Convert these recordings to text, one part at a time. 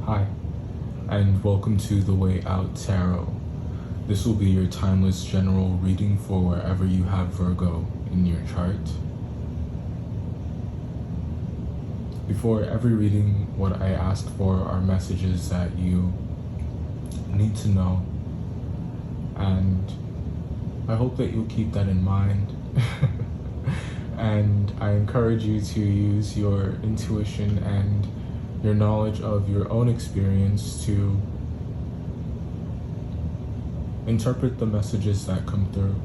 Hi, and welcome to The Way Out Tarot. This will be your timeless general reading for wherever you have Virgo in your chart. Before every reading, what I ask for are messages that you need to know, and I hope that you'll keep that in mind. And I encourage you to use your intuition and your knowledge of your own experience to interpret the messages that come through.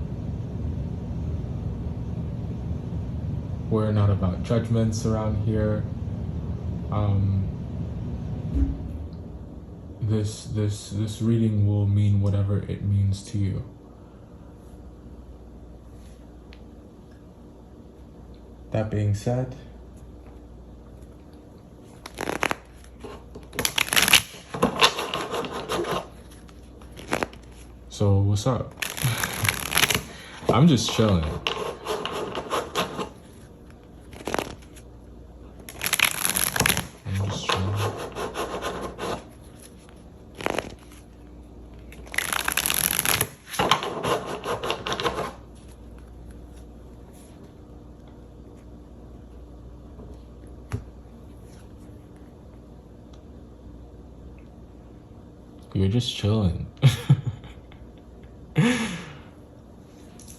We're not about judgments around here. This reading will mean whatever it means to you. That being said, so what's up? I'm just chilling. You're just chilling.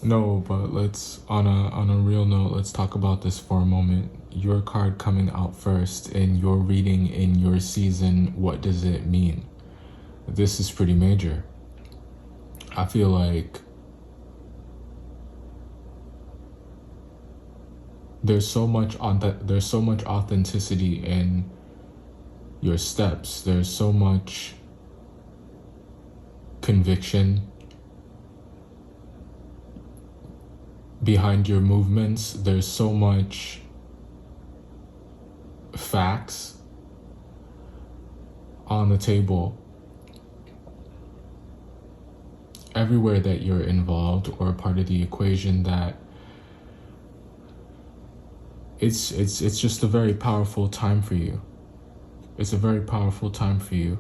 No, but let's, on a real note, let's talk about this for a moment. Your card coming out first in your reading in your season, what does it mean? This is pretty major. I feel like there's so much authenticity in your steps. There's so much conviction behind your movements. There's so much facts on the table everywhere that you're involved or part of the equation, that it's just a very powerful time for you. It's a very powerful time for you.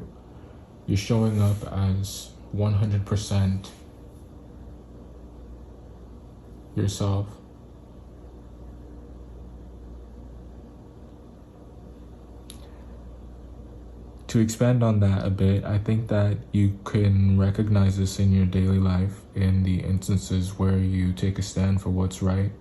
You're showing up as 100% yourself. To expand on that a bit, I think that you can recognize this in your daily life, in the instances where you take a stand for what's right,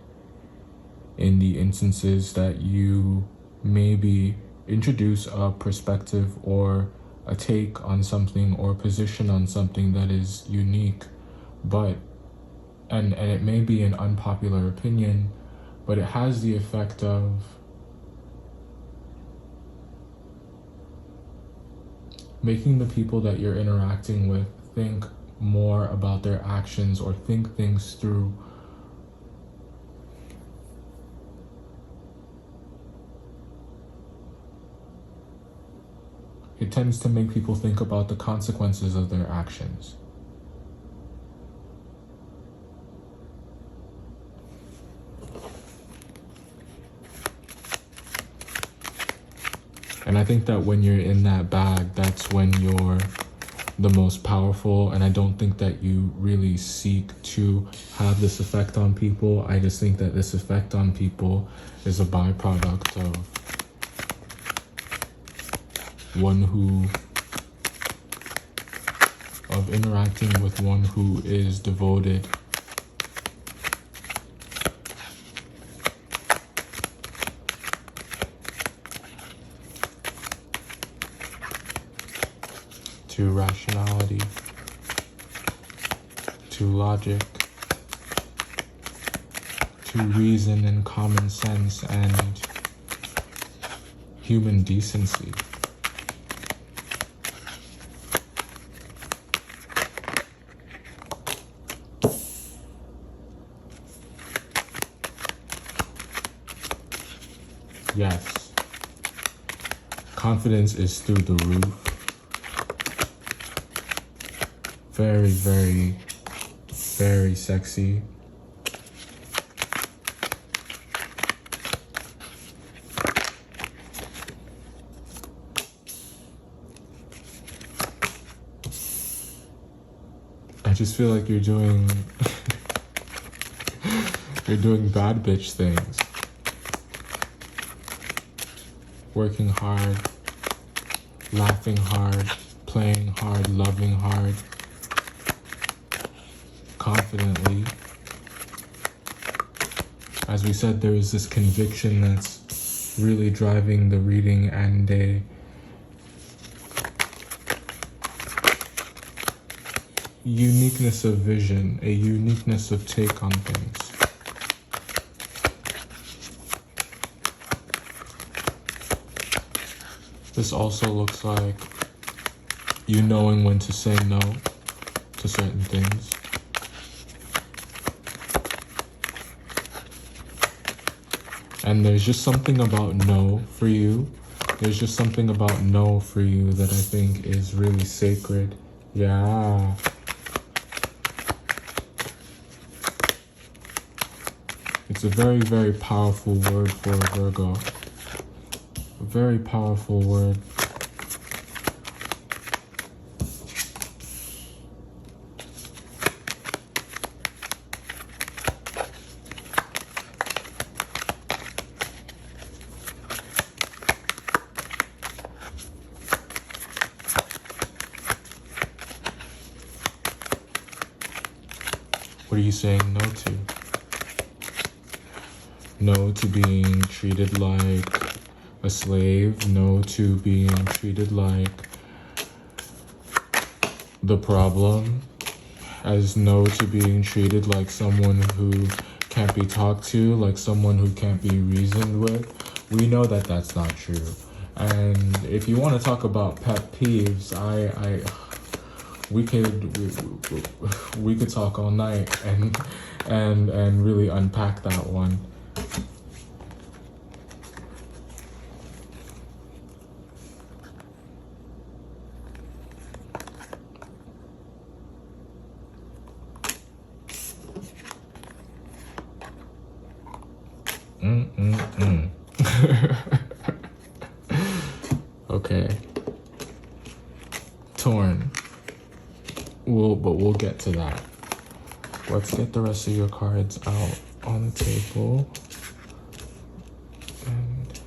in the instances that you maybe introduce a perspective or a take on something or position on something that is unique, but and it may be an unpopular opinion, but it has the effect of making the people that you're interacting with think more about their actions or think things through. It tends to make people think about the consequences of their actions. And I think that when you're in that bag, that's when you're the most powerful. And I don't think that you really seek to have this effect on people. I just think that this effect on people is a byproduct of interacting with one who is devoted to rationality, to logic, to reason and common sense and human decency. Yes, confidence is through the roof. Very, very, very sexy. just feel like you're doing you're doing bad bitch things. Working hard, laughing hard, playing hard, loving hard, confidently. As we said, there is this conviction that's really driving the reading, and a uniqueness of vision, a uniqueness of take on things. This also looks like you knowing when to say no to certain things. And there's just something about no for you. There's just something about no for you that I think is really sacred. Yeah. It's a very, very powerful word for a Virgo. A very powerful word. What are you saying no to? No to being treated like a slave. No to being treated like the problem. As no to being treated like someone who can't be talked to, like someone who can't be reasoned with. We know that that's not true. And if you want to talk about pet peeves, we could talk all night and really unpack that one. Okay. Torn. We'll get to that. Let's get the rest of your cards out on the table. And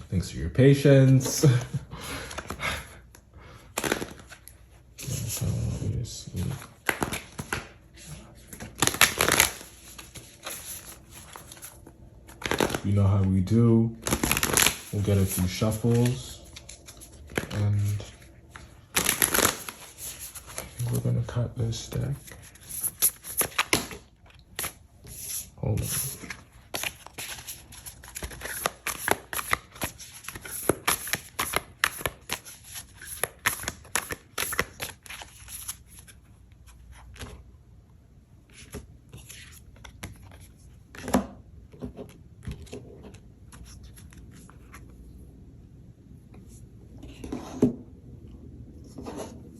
thanks for your patience. You know how we do. We'll get a few shuffles, and we're gonna cut this deck. Hold on.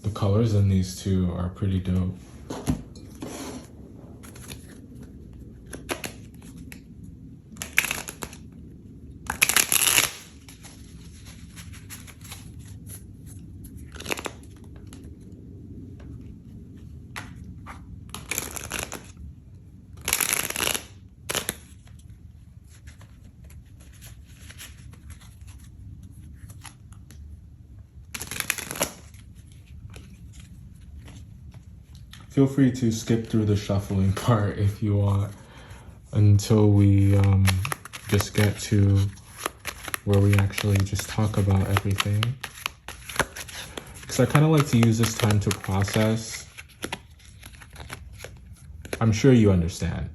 The colors in these two are pretty dope. Feel free to skip through the shuffling part if you want until we just get to where we actually just talk about everything. Because I kind of like to use this time to process. I'm sure you understand.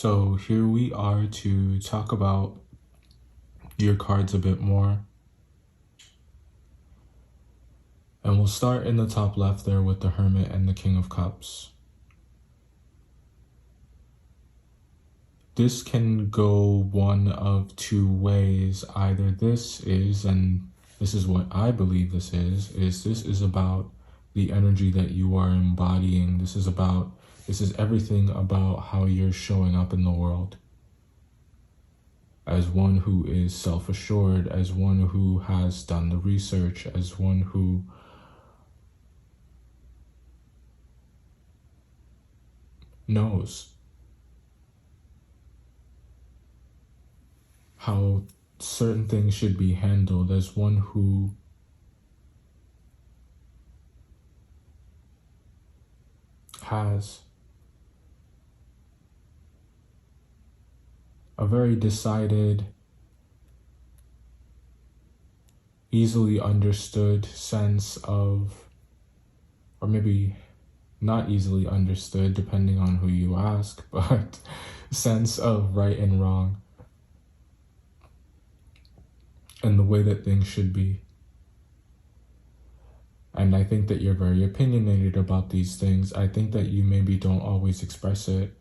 So here we are to talk about your cards a bit more. And we'll start in the top left there with the Hermit and the King of Cups. This can go one of two ways. Either this is, and this is what I believe this is about the energy that you are embodying. This is everything about how you're showing up in the world. As one who is self-assured, as one who has done the research, as one who knows how certain things should be handled, as one who has a very decided, easily understood sense of, or maybe not easily understood depending on who you ask, but sense of right and wrong and the way that things should be. And I think that you're very opinionated about these things. I think that you maybe don't always express it.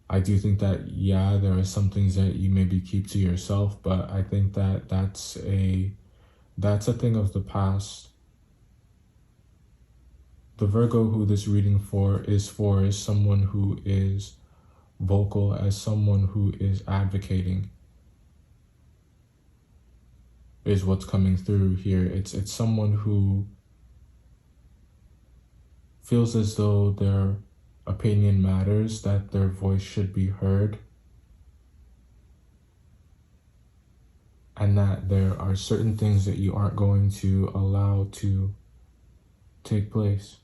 I do think that, yeah, there are some things that you maybe keep to yourself, but I think that that's a thing of the past. The Virgo who this reading is someone who is vocal, as someone who is advocating, is what's coming through here. It's someone who feels as though their opinion matters, that their voice should be heard, and that there are certain things that you aren't going to allow to take place.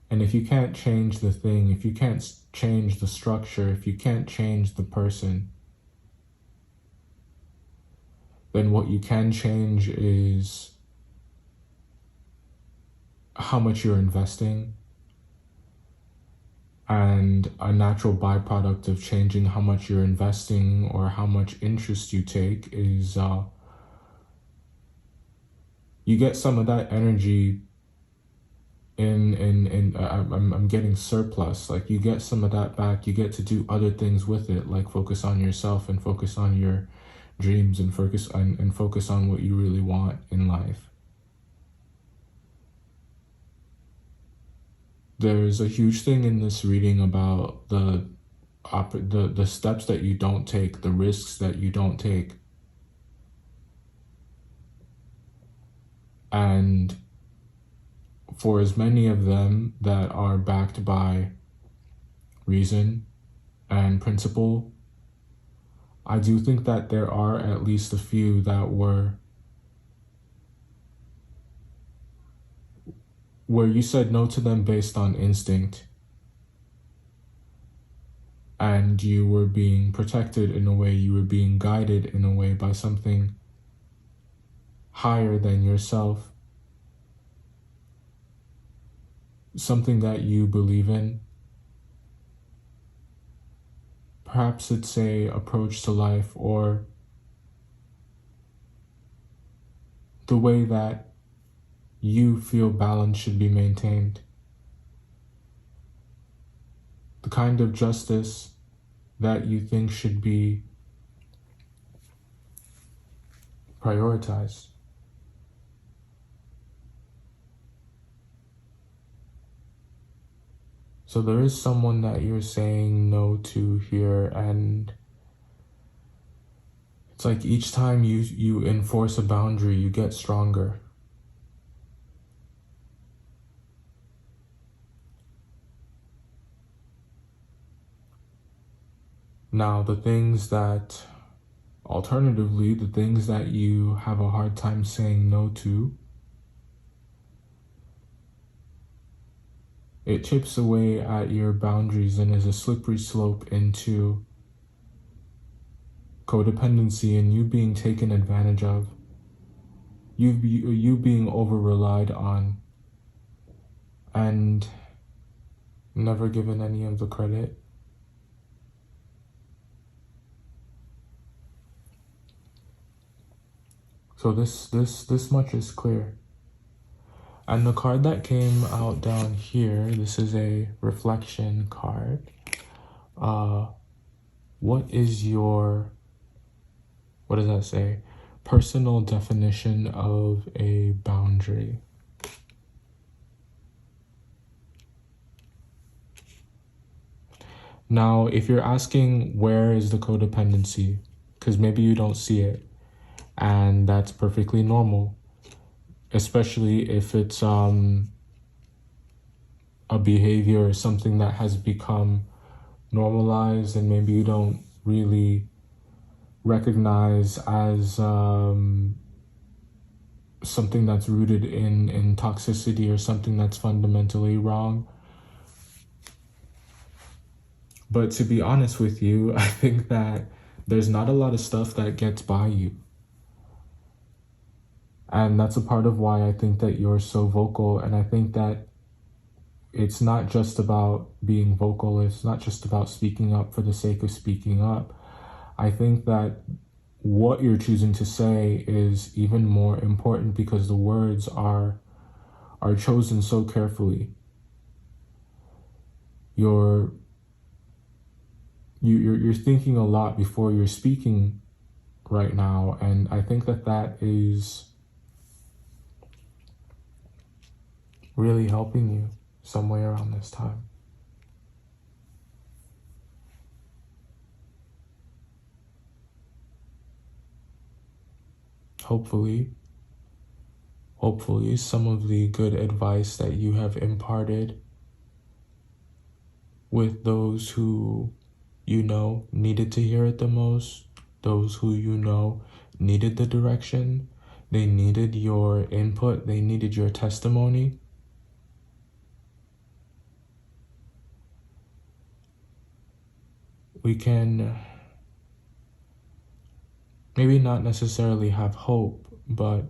And if you can't change the thing, if you can't change the structure, if you can't change the person, then what you can change is how much you're investing. And a natural byproduct of changing how much you're investing or how much interest you take is you get some of that energy I'm getting surplus. Like, you get some of that back. You get to do other things with it, like focus on yourself and focus on your dreams and focus on what you really want in life. There's a huge thing in this reading about the steps that you don't take, the risks that you don't take. And for as many of them that are backed by reason and principle, I do think that there are at least a few that were where you said no to them based on instinct, and you were being protected in a way, you were being guided in a way by something higher than yourself, something that you believe in. Perhaps it's a approach to life, or the way that you feel balance should be maintained. The kind of justice that you think should be prioritized. So there is someone that you're saying no to here, and it's like each time you enforce a boundary, you get stronger. Now, alternatively, the things that you have a hard time saying no to, it chips away at your boundaries and is a slippery slope into codependency and you being taken advantage of, you being over-relied on. And never given any of the credit. So this much is clear. And the card that came out down here, this is a reflection card. What is your, what does that say? Personal definition of a boundary. Now, if you're asking where is the codependency, because maybe you don't see it, and that's perfectly normal, especially if it's a behavior or something that has become normalized and maybe you don't really recognize as something that's rooted in toxicity or something that's fundamentally wrong. But to be honest with you, I think that there's not a lot of stuff that gets by you. And that's a part of why I think that you're so vocal. And I think that it's not just about being vocal. It's not just about speaking up for the sake of speaking up. I think that what you're choosing to say is even more important because the words are chosen so carefully. You're thinking a lot before you're speaking right now, and I think that is really helping you some way around this time. Hopefully some of the good advice that you have imparted with those who you know needed to hear it the most, those who you know needed the direction, they needed your input, they needed your testimony. We can maybe not necessarily have hope, but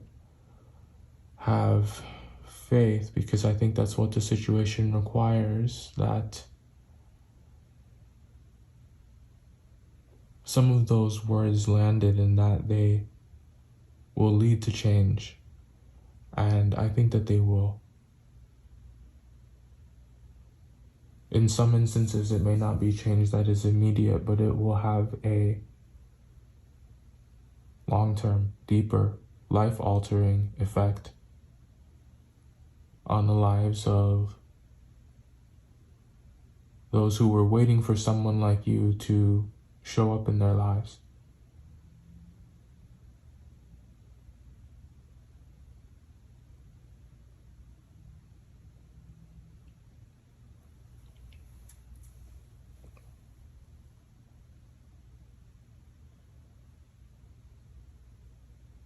have faith, because I think that's what the situation requires, that some of those words landed and that they will lead to change. And I think that they will. In some instances, it may not be change that is immediate, but it will have a long-term, deeper, life-altering effect on the lives of those who were waiting for someone like you to show up in their lives.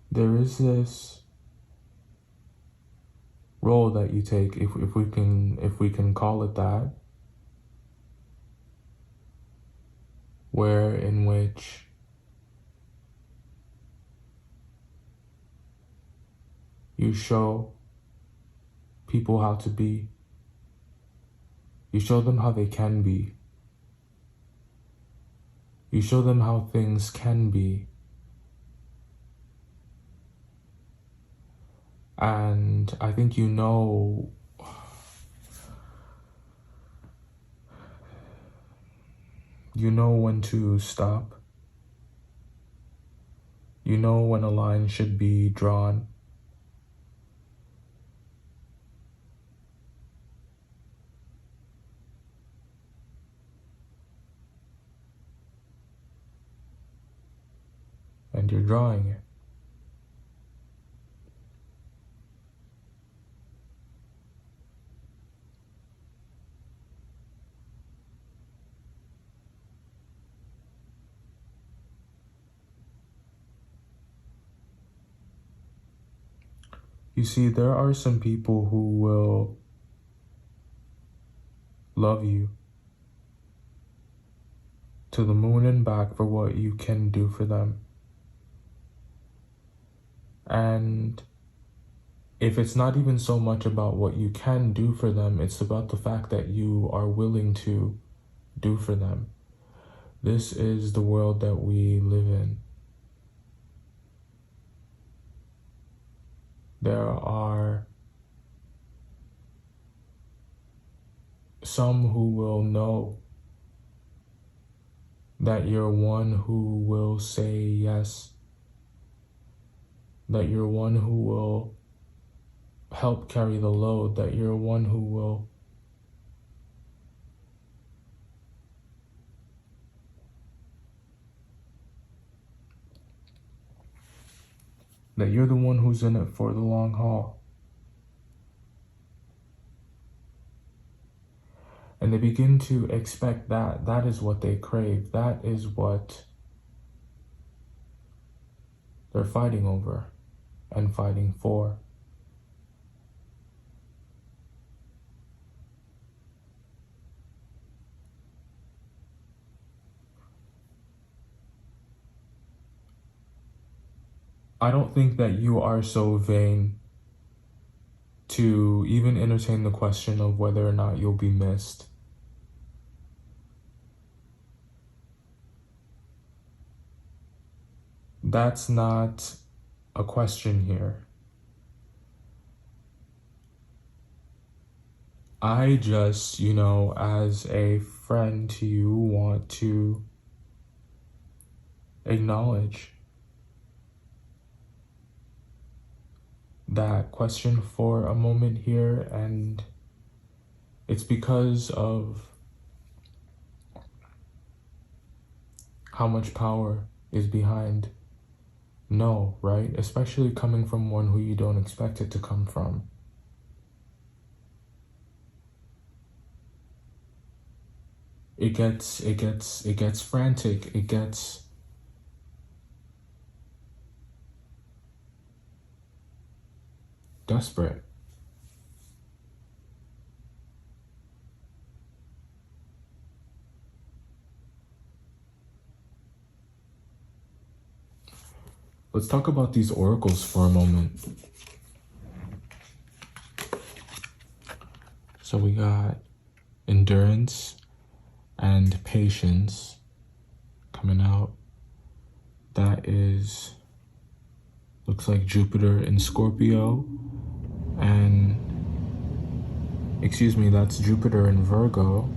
There is this role that you take, if we can call it that, where in which you show people how to be. You show them how they can be. You show them how things can be. And I think you know when to stop. You know when a line should be drawn. And you're drawing it. You see, there are some people who will love you to the moon and back for what you can do for them. And if it's not even so much about what you can do for them, it's about the fact that you are willing to do for them. This is the world that we live in. There are some who will know that you're one who will say yes, that you're one who will help carry the load, that you're one who will that you're the one who's in it for the long haul. And they begin to expect that. That is what they crave. That is what they're fighting over and fighting for. I don't think that you are so vain to even entertain the question of whether or not you'll be missed. That's not a question here. I just, as a friend to you, want to acknowledge that question for a moment here, and it's because of how much power is behind no, right? Especially coming from one who you don't expect it to come from. It gets frantic, it gets desperate. Let's talk about these oracles for a moment. So we got endurance and patience coming out. That is, looks like Jupiter in Scorpio, and that's Jupiter in Virgo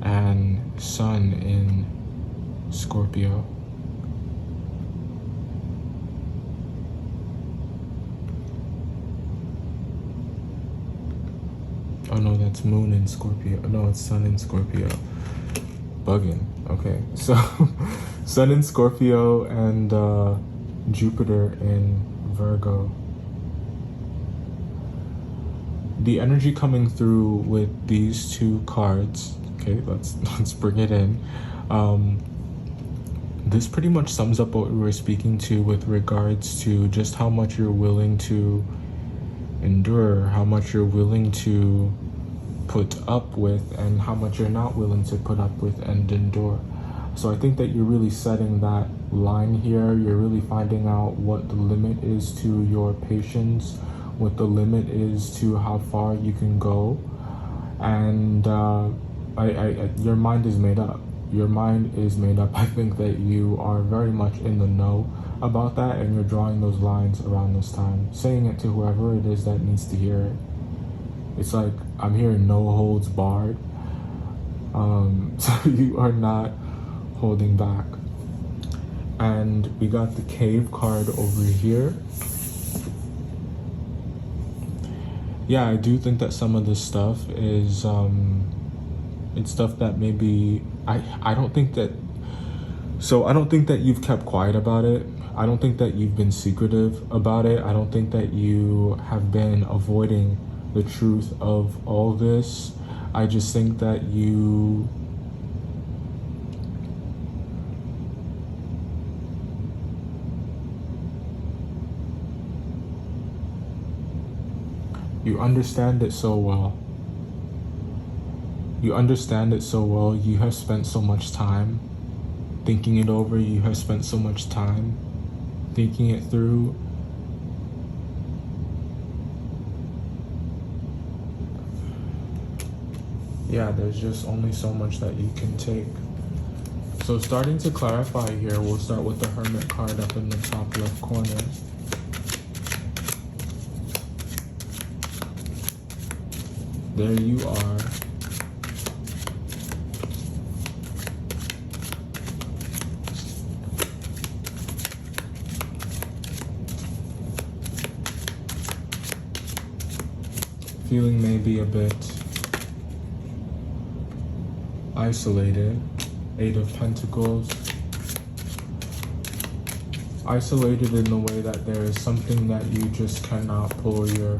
and Sun in Scorpio. Oh no, that's Moon in Scorpio. No, it's Sun in Scorpio. Bugging. Okay, so Sun in Scorpio and Jupiter in Virgo. The energy coming through with these two cards. Okay, let's bring it in. This pretty much sums up what we were speaking to with regards to just how much you're willing to endure, how much you're willing to put up with, and how much you're not willing to put up with and endure. So I think that you're really setting that line here. You're really finding out what the limit is to your patience, what the limit is to how far you can go. And your mind is made up. Your mind is made up. I think that you are very much in the know about that, and you're drawing those lines around this time, saying it to whoever it is that needs to hear it. It's like, I'm hearing no holds barred. So you are not holding back. And we got the Cave card over here. Yeah, I do think that some of this stuff is it's stuff that maybe I don't think that you've kept quiet about it. I don't think that you've been secretive about it. I don't think that you have been avoiding the truth of all this. I just think that you understand it so well. You understand it so well. You have spent so much time thinking it over. You have spent so much time thinking it through. yeah, there's just only so much that you can take. So starting to clarify here, we'll start with the Hermit card up in the top left corner. There you are. Feeling maybe a bit isolated. Eight of Pentacles. Isolated in the way that there is something that you just cannot pull your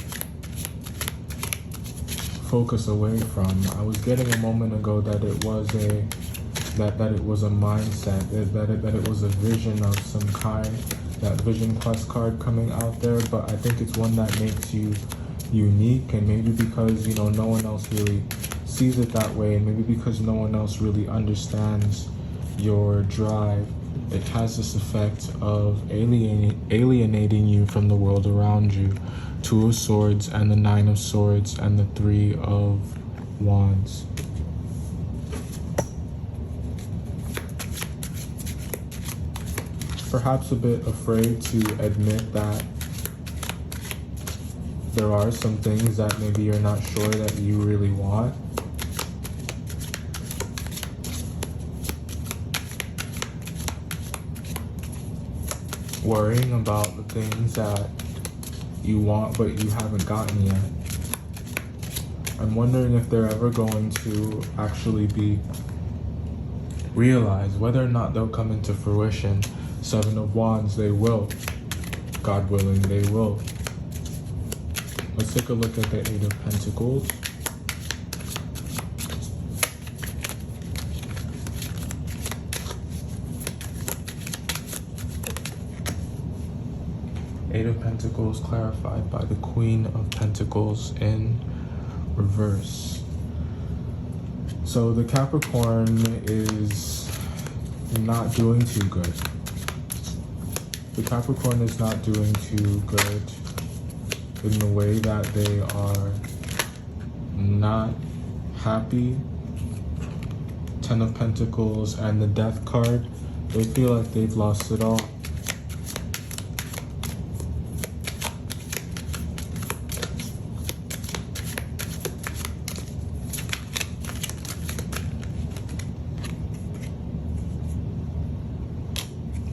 focus away from. I was getting a moment ago that it was that it was a mindset, that it was a vision of some kind, that Vision Plus card coming out there, but I think it's one that makes you unique, and maybe because, you know, no one else really sees it that way, and maybe because no one else really understands your drive, it has this effect of alienating you from the world around you. Two of Swords and the Nine of Swords and the Three of Wands. Perhaps a bit afraid to admit that there are some things that maybe you're not sure that you really want. Worrying about the things that you want but you haven't gotten yet. I'm wondering if they're ever going to actually be realized, whether or not they'll come into fruition. Seven of Wands, they will. God willing, they will. Let's take a look at the Eight of Pentacles. Eight of Pentacles clarified by the Queen of Pentacles in reverse. So the Capricorn is not doing too good. The Capricorn is not doing too good in the way that they are not happy. Ten of Pentacles and the Death card, they feel like they've lost it all.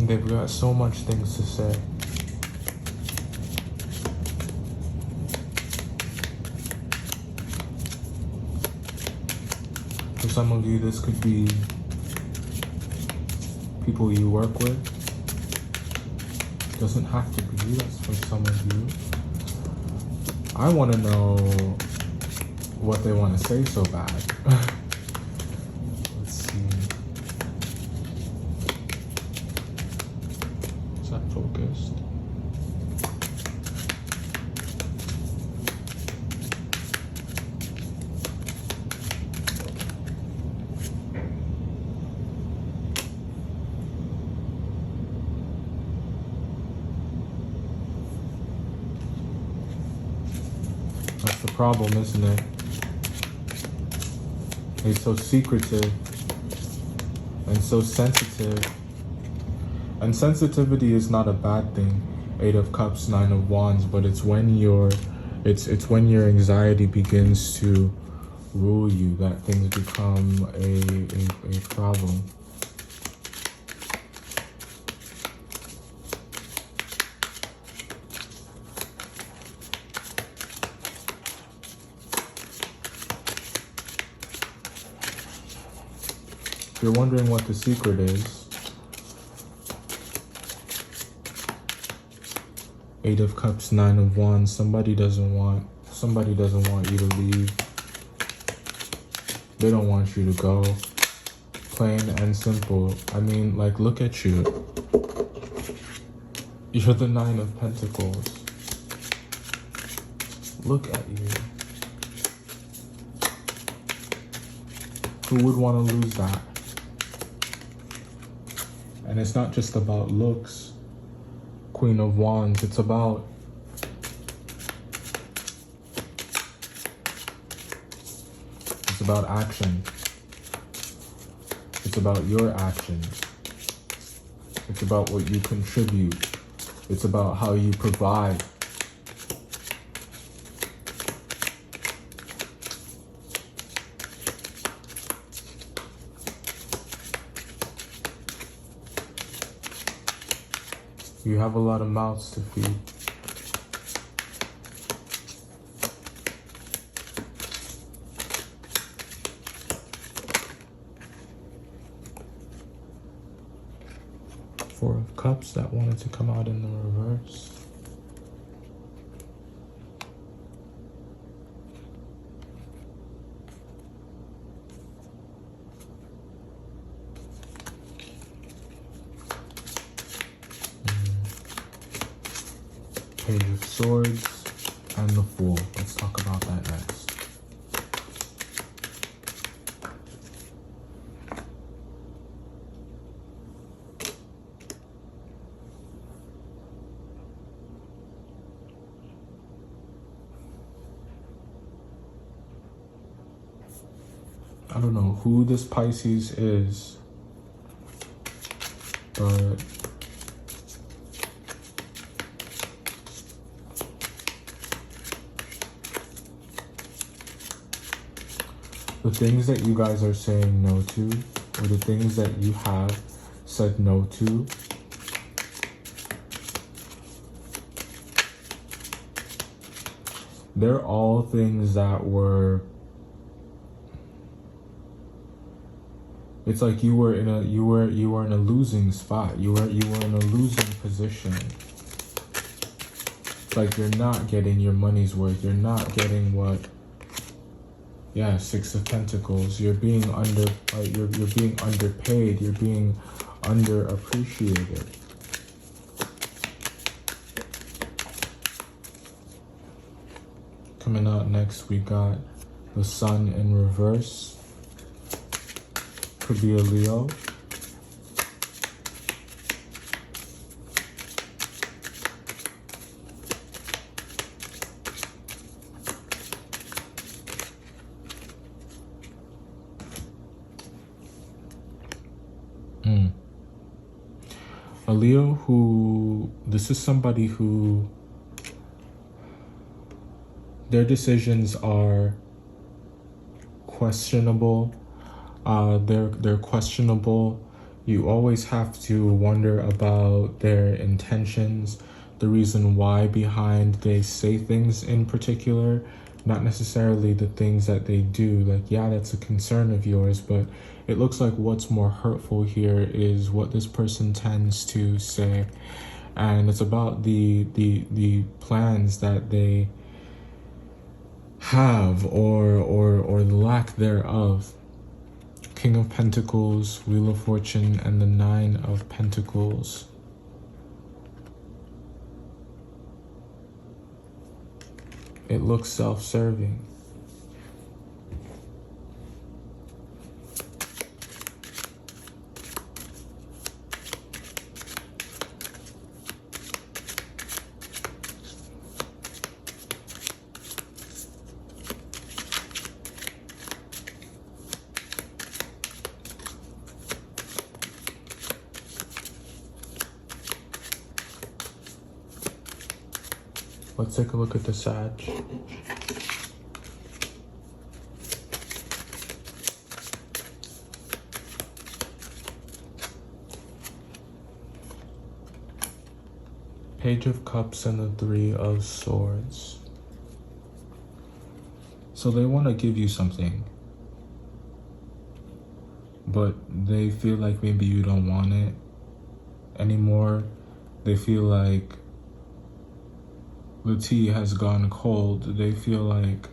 They've got so much things to say. For some of you, this could be people you work with. Doesn't have to be. That's for some of you. I want to know what they want to say so bad. Let's see. Is that focused? That's the problem, isn't it? They're so secretive and so sensitive. And sensitivity is not a bad thing. Eight of Cups, Nine of Wands, but it's when it's when your anxiety begins to rule you that things become a problem. If you're wondering what the secret is, Eight of Cups, Nine of Wands, somebody doesn't want you to leave. They don't want you to go. Plain and simple. I mean, like, look at you. You're the Nine of Pentacles. Look at you. Who would want to lose that? And it's not just about looks, Queen of Wands. It's about It's about action. It's about your actions. It's about what you contribute. It's about how you provide. You have a lot of mouths to feed. Four of Cups that wanted to come out in the reverse. Page of Swords and the Fool. Let's talk about that next. I don't know who this Pisces is, but the things that you guys are saying no to, or the things that you have said no to, they're all things that were, it's like you were in a losing spot. You were in a losing position. It's like you're not getting your money's worth. You're not getting what. Yeah, Six of Pentacles. You're being you're being underpaid. You're being underappreciated. Coming out next, we got the Sun in reverse. Could be a Leo. A Leo who, this is somebody who, their decisions are questionable. They're questionable. You always have to wonder about their intentions, the reason why behind they say things in particular, not necessarily the things that they do. Like, yeah, that's a concern of yours, but it looks like what's more hurtful here is what this person tends to say. And it's about the plans that they have or the lack thereof. King of Pentacles, Wheel of Fortune, and the Nine of Pentacles. It looks self-serving. Let's take a look at the Sag. Page of Cups and the Three of Swords. So they want to give you something, but they feel like maybe you don't want it anymore. They feel like the tea has gone cold. They feel like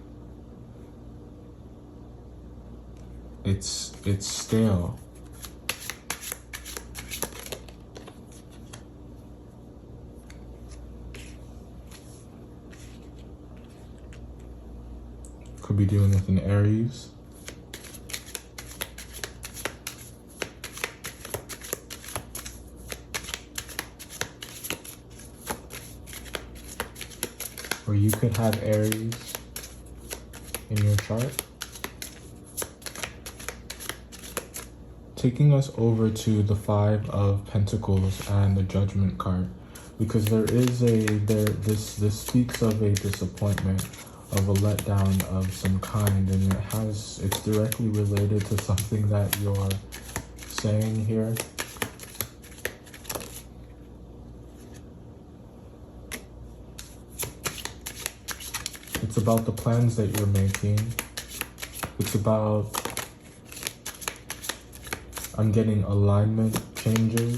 it's stale. Could be dealing with an Aries. Or you could have Aries in your chart. taking us over to the Five of Pentacles and the Judgment card, because this speaks of a disappointment, of a letdown of some kind, and it's directly related to something that you're saying here. It's about the plans that you're making. It's about, I'm getting alignment changes.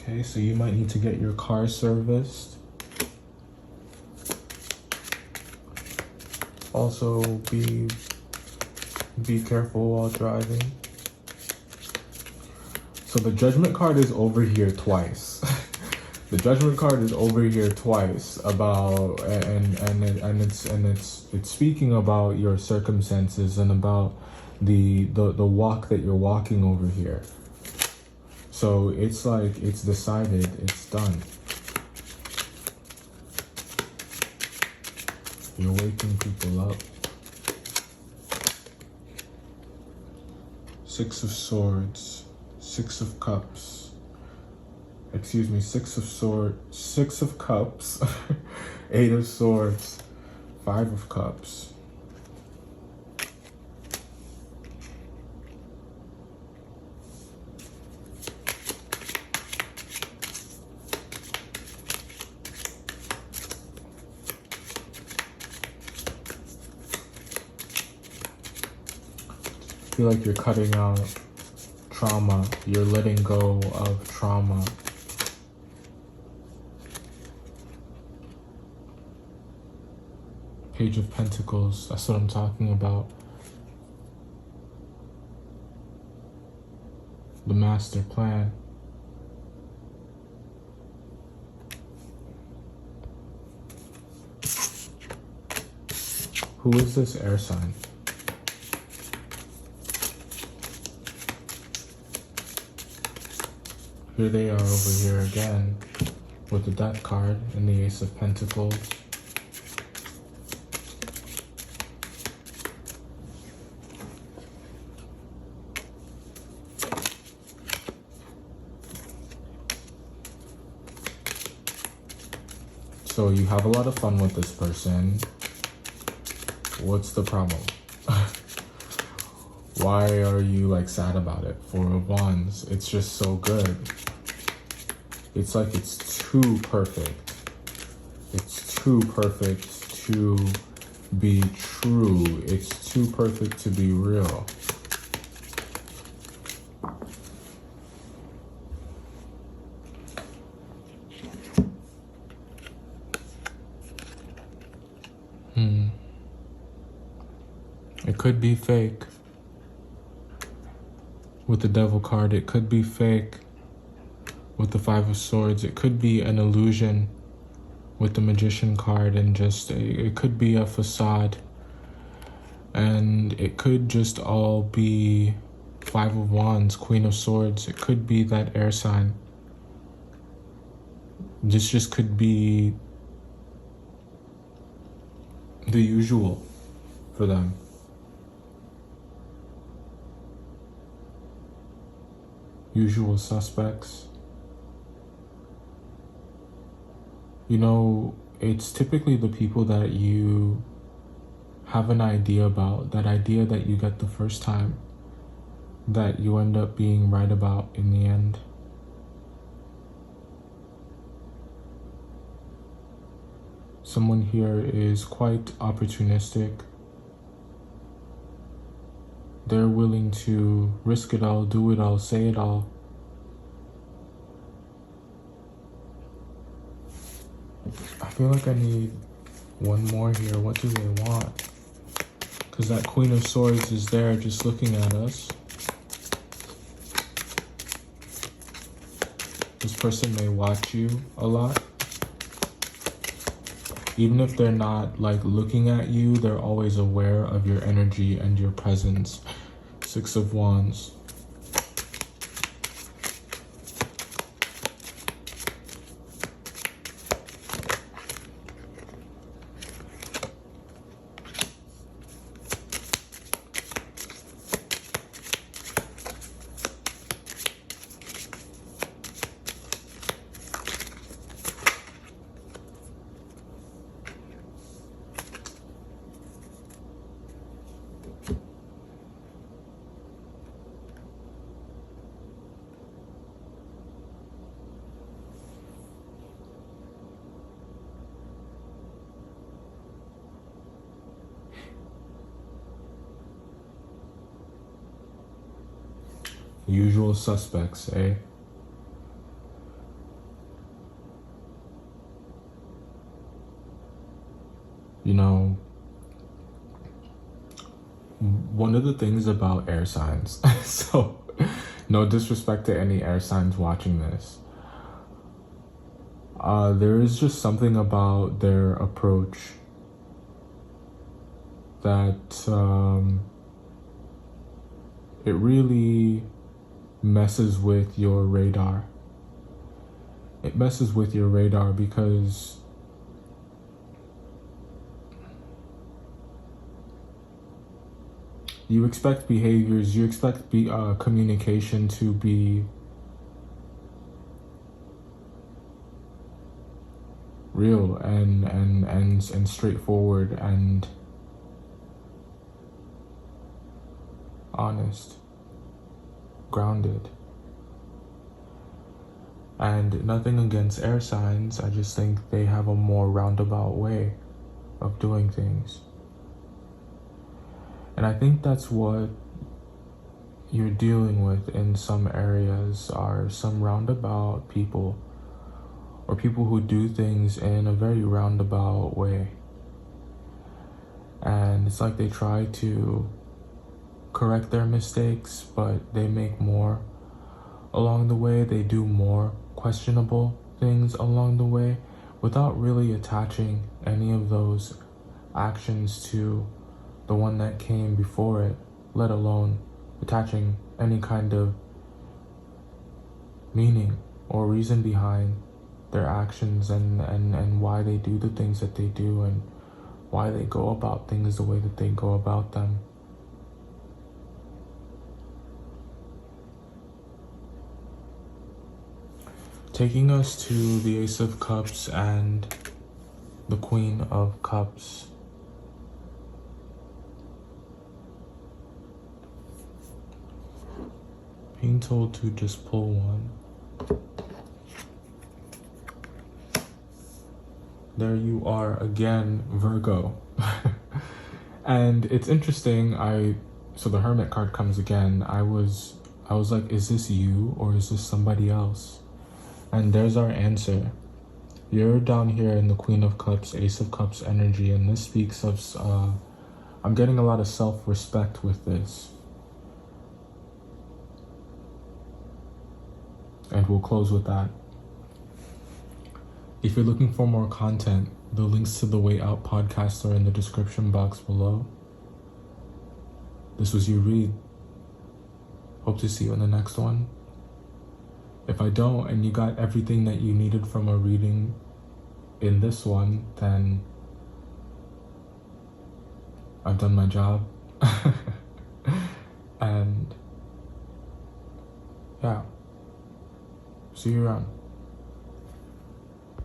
Okay, so you might need to get your car serviced. Also, be careful while driving. So the Judgment card is over here twice. The Judgment card is over here twice about, and it's speaking about your circumstances and about the walk that you're walking over here. So it's like it's decided, it's done. You're waking people up. Six of Swords, Six of Cups. Excuse me, Six of Swords, Six of Cups, Eight of Swords, Five of Cups. I feel like you're cutting out trauma, you're letting go of trauma. Page of Pentacles, that's what I'm talking about. The master plan. Who is this air sign? Here they are over here again with the Death card and the Ace of Pentacles. So you have a lot of fun with this person. What's the problem? Why are you like sad about it? Four of Wands. It's just so good. It's like it's too perfect. It's too perfect to be true. It's too perfect to be real. It could be fake. With the Devil card, it could be fake. With the Five of Swords, it could be an illusion. With the Magician card, and just it could be a facade. And it could just all be Five of Wands, Queen of Swords. It could be that air sign. This just could be the usual for them. Usual suspects. You know, it's typically the people that you have an idea about, that idea that you get the first time, that you end up being right about in the end. Someone here is quite opportunistic. They're willing to risk it all, do it all, say it all. I feel like I need one more here. What do they want? Because that Queen of Swords is there just looking at us. This person may watch you a lot. Even if they're not like looking at you, they're always aware of your energy and your presence. Six of Wands. Usual suspects, eh? You know, one of the things about air signs, so no disrespect to any air signs watching this, there is just something about their approach that it really messes with your radar. It messes with your radar because you expect behaviors, you expect communication to be real and straightforward and honest, grounded. And nothing against air signs, I just think they have a more roundabout way of doing things. And I think that's what you're dealing with in some areas, are some roundabout people, or people who do things in a very roundabout way. And it's like they try to correct their mistakes, but they make more along the way. They do more questionable things along the way without really attaching any of those actions to the one that came before it, let alone attaching any kind of meaning or reason behind their actions and why they do the things that they do and why they go about things the way that they go about them. Taking us to the Ace of Cups and the Queen of Cups. Being told to just pull one. There you are again, Virgo. And it's interesting, so the Hermit card comes again. I was like, is this you or is this somebody else? And there's our answer. You're down here in the Queen of Cups, Ace of Cups energy, and this speaks of, I'm getting a lot of self-respect with this. And we'll close with that. If you're looking for more content, the links to the Way Out podcast are in the description box below. This was You Read. Hope to see you in the next one. If I don't, and you got everything that you needed from a reading in this one, then I've done my job. And yeah, see you around.